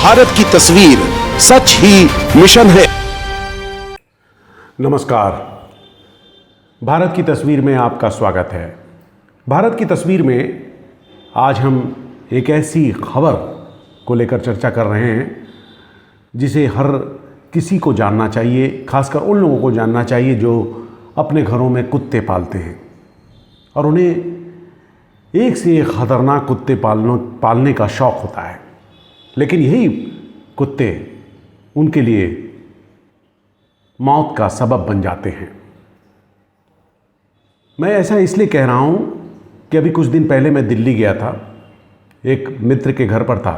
भारत की तस्वीर सच ही मिशन है। नमस्कार, भारत की तस्वीर में आपका स्वागत है। भारत की तस्वीर में आज हम एक ऐसी खबर को लेकर चर्चा कर रहे हैं जिसे हर किसी को जानना चाहिए, खासकर उन लोगों को जानना चाहिए जो अपने घरों में कुत्ते पालते हैं और उन्हें एक से एक ख़तरनाक कुत्ते पालने का शौक़ होता है, लेकिन यही कुत्ते उनके लिए मौत का सबब बन जाते हैं। मैं ऐसा इसलिए कह रहा हूँ कि अभी कुछ दिन पहले मैं दिल्ली गया था, एक मित्र के घर पर था।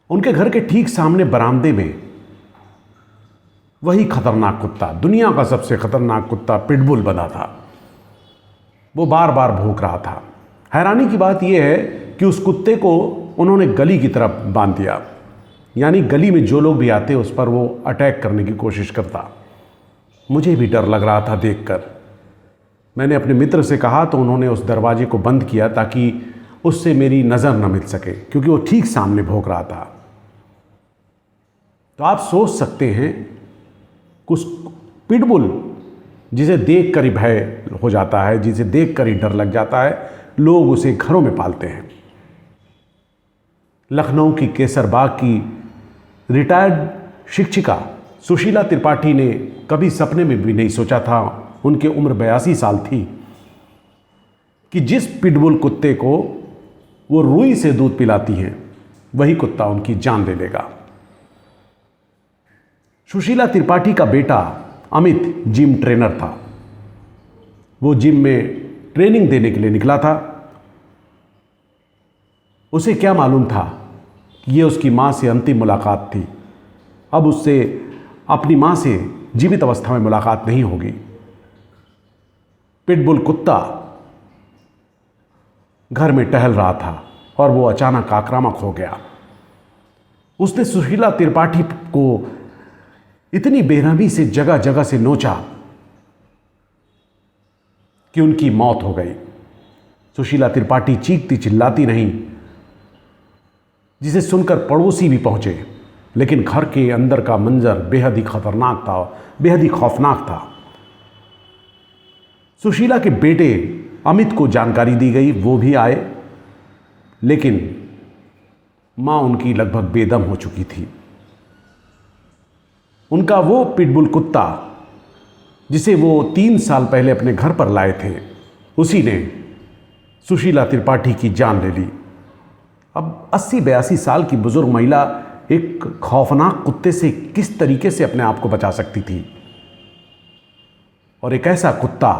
उनके घर के ठीक सामने बरामदे में वही खतरनाक कुत्ता, दुनिया का सबसे खतरनाक कुत्ता पिटबुल बंधा था। वो बार बार भौंक रहा था। हैरानी की बात यह है कि उस कुत्ते को उन्होंने गली की तरफ बांध दिया, यानी गली में जो लोग भी आते उस पर वो अटैक करने की कोशिश करता। मुझे भी डर लग रहा था देखकर। मैंने अपने मित्र से कहा तो उन्होंने उस दरवाजे को बंद किया ताकि उससे मेरी नज़र न मिल सके, क्योंकि वो ठीक सामने भौंक रहा था। तो आप सोच सकते हैं कुछ पिटबुल जिसे देख कर ही भय हो जाता है, जिसे देख कर ही डर लग जाता है, लोग उसे घरों में पालते हैं। लखनऊ की केसरबाग की रिटायर्ड शिक्षिका सुशीला त्रिपाठी ने कभी सपने में भी नहीं सोचा था, उनकी उम्र 82 साल थी, कि जिस पिटबुल कुत्ते को वो रुई से दूध पिलाती हैं वही कुत्ता उनकी जान ले लेगा। सुशीला त्रिपाठी का बेटा अमित जिम ट्रेनर था। वो जिम में ट्रेनिंग देने के लिए निकला था। उसे क्या मालूम था कि ये उसकी मां से अंतिम मुलाकात थी। अब उससे अपनी मां से जीवित अवस्था में मुलाकात नहीं होगी। पिटबुल कुत्ता घर में टहल रहा था और वो अचानक आक्रामक हो गया। उसने सुशीला त्रिपाठी को इतनी बेरहमी से जगह जगह से नोचा कि उनकी मौत हो गई। सुशीला त्रिपाठी चीखती चिल्लाती नहीं, जिसे सुनकर पड़ोसी भी पहुंचे, लेकिन घर के अंदर का मंजर बेहद ही खतरनाक था, बेहद ही खौफनाक था। सुशीला के बेटे अमित को जानकारी दी गई, वो भी आए, लेकिन मां उनकी लगभग बेदम हो चुकी थी। उनका वो पिटबुल कुत्ता जिसे वो 3 साल पहले अपने घर पर लाए थे, उसी ने सुशीला त्रिपाठी की जान ले ली। अब 80-82 साल की बुजुर्ग महिला एक खौफनाक कुत्ते से किस तरीके से अपने आप को बचा सकती थी? और एक ऐसा कुत्ता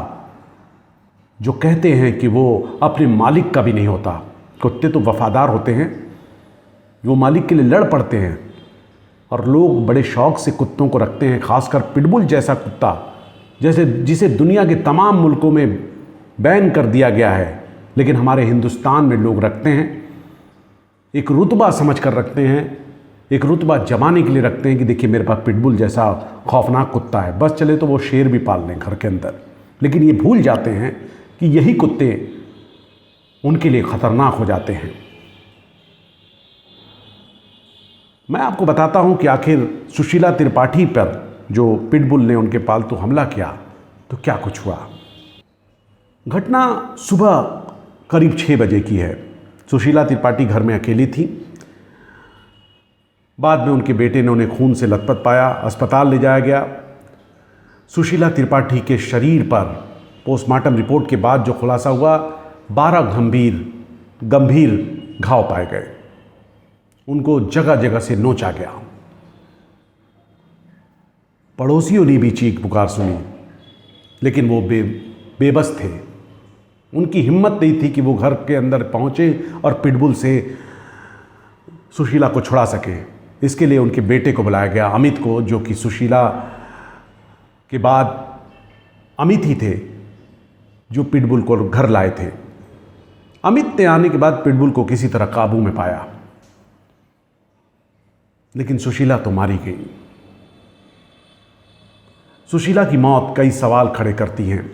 जो कहते हैं कि वो अपने मालिक का भी नहीं होता। कुत्ते तो वफादार होते हैं, वो मालिक के लिए लड़ पड़ते हैं, और लोग बड़े शौक से कुत्तों को रखते हैं, खासकर पिटबुल जैसा कुत्ता जिसे दुनिया के तमाम मुल्कों में बैन कर दिया गया है, लेकिन हमारे हिंदुस्तान में लोग रखते हैं। एक रुतबा समझ कर रखते हैं, एक रुतबा जमाने के लिए रखते हैं कि देखिए मेरे पास पिटबुल जैसा खौफनाक कुत्ता है, बस चले तो वो शेर भी पाल लें घर के अंदर। लेकिन ये भूल जाते हैं कि यही कुत्ते उनके लिए खतरनाक हो जाते हैं। मैं आपको बताता हूं कि आखिर सुशीला त्रिपाठी पर जो पिटबुल ने उनके पालतू हमला किया तो क्या कुछ हुआ। घटना सुबह करीब 6 बजे की है। सुशीला त्रिपाठी घर में अकेली थी। बाद में उनके बेटे ने उन्हें खून से लथपथ पाया, अस्पताल ले जाया गया। सुशीला त्रिपाठी के शरीर पर पोस्टमार्टम रिपोर्ट के बाद जो खुलासा हुआ, 12 गंभीर घाव पाए गए। उनको जगह जगह से नोचा गया। पड़ोसियों ने भी चीख पुकार सुनी, लेकिन वो बेबस थे। उनकी हिम्मत नहीं थी कि वो घर के अंदर पहुंचे और पिटबुल से सुशीला को छुड़ा सके। इसके लिए उनके बेटे को बुलाया गया, अमित को, जो कि सुशीला के बाद अमित ही थे जो पिटबुल को घर लाए थे। अमित ने आने के बाद पिटबुल को किसी तरह काबू में पाया, लेकिन सुशीला तो मारी गई। सुशीला की मौत कई सवाल खड़े करती हैं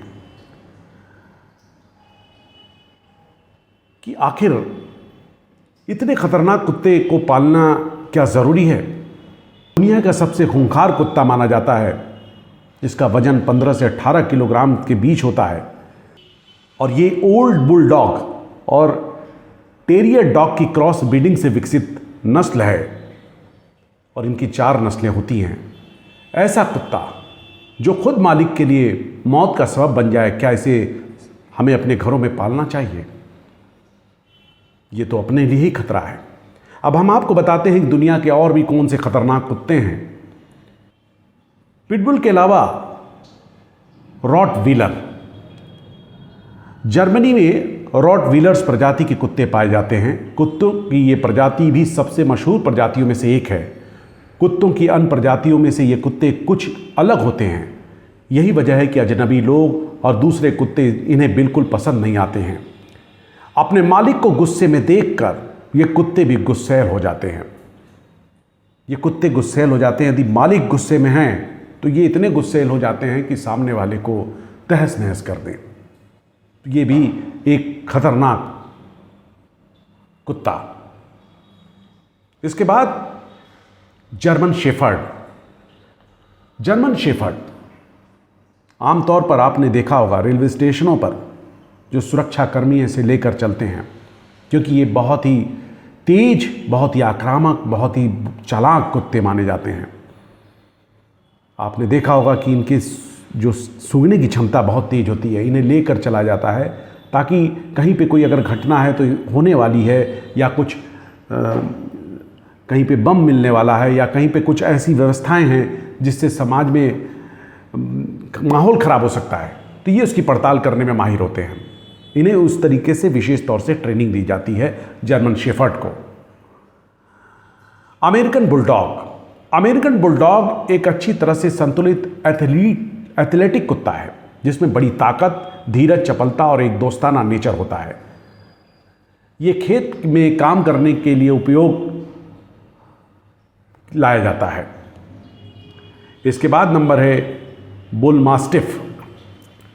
कि आखिर इतने खतरनाक कुत्ते को पालना क्या ज़रूरी है? दुनिया का सबसे खूंखार कुत्ता माना जाता है। इसका वजन 15 से 18 किलोग्राम के बीच होता है और ये ओल्ड बुल डॉग और टेरियर डॉग की क्रॉस ब्रीडिंग से विकसित नस्ल है और इनकी 4 नस्लें होती हैं। ऐसा कुत्ता जो खुद मालिक के लिए मौत का सबब बन जाए, क्या इसे हमें अपने घरों में पालना चाहिए? ये तो अपने लिए ही खतरा है। अब हम आपको बताते हैं कि दुनिया के और भी कौन से खतरनाक कुत्ते हैं। पिटबुल के अलावा रॉटवीलर। जर्मनी में रॉटवीलर्स प्रजाति के कुत्ते पाए जाते हैं। कुत्तों की ये प्रजाति भी सबसे मशहूर प्रजातियों में से एक है। कुत्तों की अन्य प्रजातियों में से ये कुत्ते कुछ अलग होते हैं। यही वजह है कि अजनबी लोग और दूसरे कुत्ते इन्हें बिल्कुल पसंद नहीं आते हैं। अपने मालिक को गुस्से में देखकर ये कुत्ते भी गुस्सैल हो जाते हैं। ये कुत्ते गुस्सैल हो जाते हैं। यदि मालिक गुस्से में हैं तो ये इतने गुस्सैल हो जाते हैं कि सामने वाले को तहस नहस कर दें। ये भी एक खतरनाक कुत्ता। इसके बाद जर्मन शेफर्ड। जर्मन शेफर्ड आमतौर पर आपने देखा होगा रेलवे स्टेशनों पर जो सुरक्षाकर्मी इसे लेकर चलते हैं, क्योंकि ये बहुत ही तेज, बहुत ही आक्रामक, बहुत ही चालाक कुत्ते माने जाते हैं। आपने देखा होगा कि इनके जो सूंघने की क्षमता बहुत तेज होती है। इन्हें लेकर चला जाता है ताकि कहीं पे कोई अगर घटना है तो होने वाली है, या कुछ कहीं पे बम मिलने वाला है, या कहीं पे कुछ ऐसी व्यवस्थाएं हैं जिससे समाज में माहौल ख़राब हो सकता है, तो ये उसकी पड़ताल करने में माहिर होते हैं। इन्हें उस तरीके से विशेष तौर से ट्रेनिंग दी जाती है जर्मन शेफर्ड को। American bulldog. अमेरिकन बुलडॉग एक अच्छी तरह से संतुलित एथलेटिक कुत्ता है जिसमें बड़ी ताकत, धीरज, चपलता और एक दोस्ताना नेचर होता है। ये खेत में काम करने के लिए उपयोग लाया जाता है। इसके बाद नंबर है बुल मास्टिफ।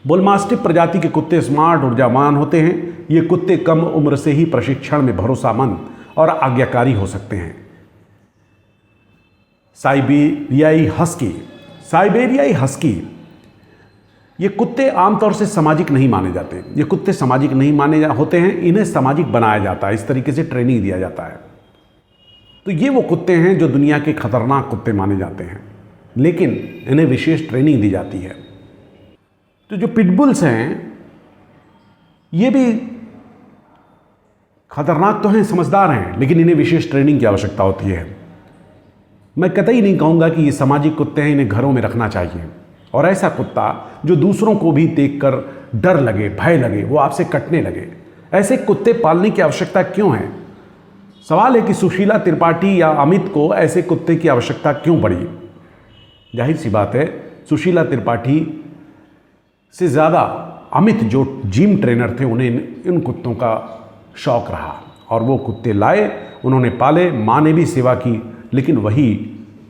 बुल मास्टिफ प्रजाति के कुत्ते स्मार्ट, ऊर्जावान होते हैं। ये कुत्ते कम उम्र से ही प्रशिक्षण में भरोसामंद और आज्ञाकारी हो सकते हैं। साइबेरियाई हस्की। साइबेरियाई हस्की ये कुत्ते आमतौर से सामाजिक नहीं माने जाते। ये कुत्ते सामाजिक नहीं माने होते हैं। इन्हें सामाजिक बनाया जाता है, इस तरीके से ट्रेनिंग दिया जाता है। तो ये वो कुत्ते हैं जो दुनिया के खतरनाक कुत्ते माने जाते हैं, लेकिन इन्हें विशेष ट्रेनिंग दी जाती है। तो जो पिटबुल्स हैं ये भी खतरनाक तो हैं, समझदार हैं, लेकिन इन्हें विशेष ट्रेनिंग की आवश्यकता होती है। मैं कतई नहीं कहूँगा कि ये सामाजिक कुत्ते हैं, इन्हें घरों में रखना चाहिए। और ऐसा कुत्ता जो दूसरों को भी देखकर डर लगे, भय लगे, वो आपसे कटने लगे, ऐसे कुत्ते पालने की आवश्यकता क्यों है? सवाल है कि सुशीला त्रिपाठी या अमित को ऐसे कुत्ते की आवश्यकता क्यों पड़ी? जाहिर सी बात है, सुशीला त्रिपाठी से ज़्यादा अमित जो जिम ट्रेनर थे उन्हें इन कुत्तों का शौक़ रहा और वो कुत्ते लाए, उन्होंने पाले, माँ ने भी सेवा की, लेकिन वही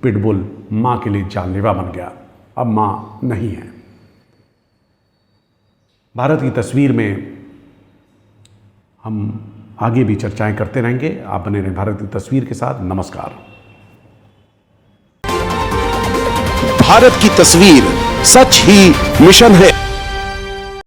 पिटबुल माँ के लिए जानलेवा बन गया। अब माँ नहीं है। भारत की तस्वीर में हम आगे भी चर्चाएं करते रहेंगे। आप बने रहें भारत की तस्वीर के साथ। नमस्कार। भारत की तस्वीर सच ही मिशन है।